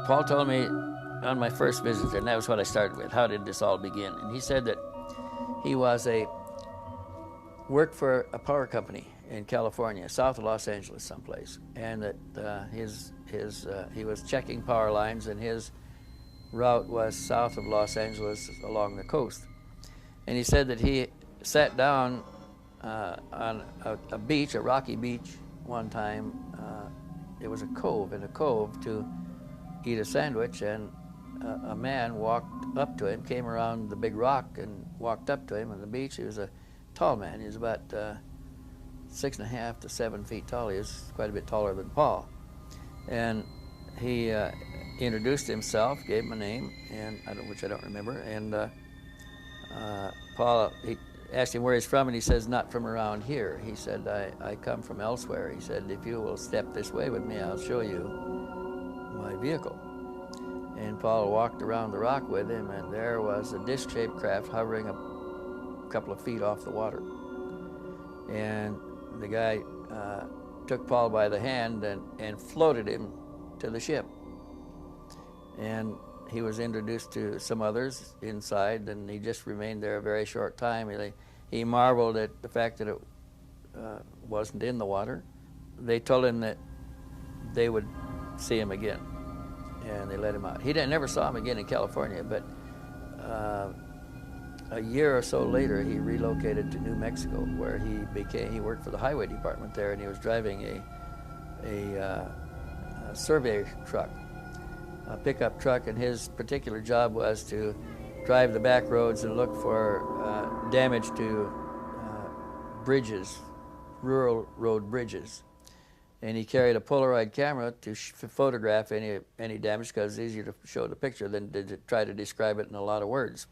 Paul told me on my first visit, and that was what I started with, how did this all begin? And he said that he worked for a power company in California, south of Los Angeles someplace, and that he was checking power lines, and his route was south of Los Angeles along the coast. And he said that he sat down on a beach, a rocky beach, one time. It was a cove, to eat a sandwich, and a man walked up to him, came around the big rock and walked up to him on the beach. He was a tall man. He was about 6.5 to 7 feet tall. He was quite a bit taller than Paul. And he introduced himself, gave him a name, which I don't remember. And Paul, he asked him where he's from, and he says, "Not from around here." He said, I come from elsewhere. He said, "If you will step this way with me, I'll show you my vehicle." And Paul walked around the rock with him, and there was a disc-shaped craft hovering a couple of feet off the water. And the guy took Paul by the hand and floated him to the ship. And he was introduced to some others inside, and he just remained there a very short time. He marveled at the fact that it wasn't in the water. They told him that they would see him again, and they let him out. He never saw him again in California, but a year or so later, he relocated to New Mexico, where he worked for the highway department there, and he was driving a survey truck, a pickup truck, and his particular job was to drive the back roads and look for damage to bridges, rural road bridges. And he carried a Polaroid camera to photograph any damage, because it's easier to show the picture than to try to describe it in a lot of words.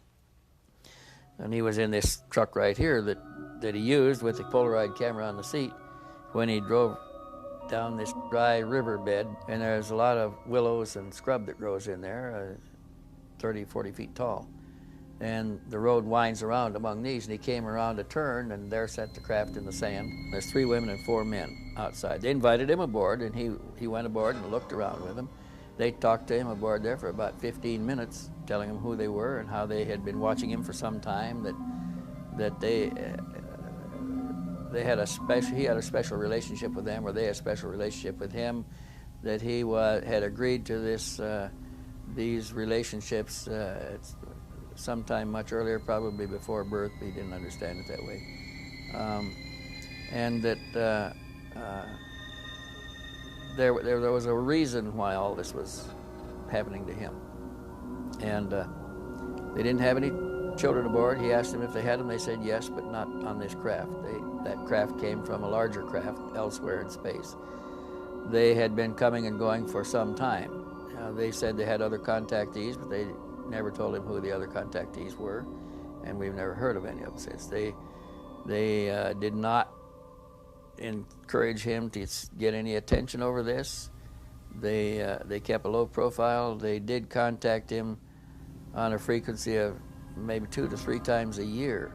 And he was in this truck right here that he used with the Polaroid camera on the seat when he drove down this dry riverbed, and there's a lot of willows and scrub that grows in there, 30, 40 feet tall. And the road winds around among these, and he came around a turn, and there sat the craft in the sand. There's 3 women and 4 men outside. They invited him aboard, and he went aboard and looked around with them. They talked to him aboard there for about 15 minutes, telling him who they were and how they had been watching him for some time, that he had a special relationship with them, or they had a special relationship with him, that he had agreed to these relationships sometime much earlier, probably before birth. He didn't understand it that way. And that there was a reason why all this was happening to him. And they didn't have any children aboard. He asked them if they had them. They said yes, but not on this craft. That craft came from a larger craft elsewhere in space. They had been coming and going for some time. They said they had other contactees, but they never told him who the other contactees were, and we've never heard of any of them since. They did not encourage him to get any attention over this. They kept a low profile. They did contact him on a frequency of maybe 2 to 3 times a year.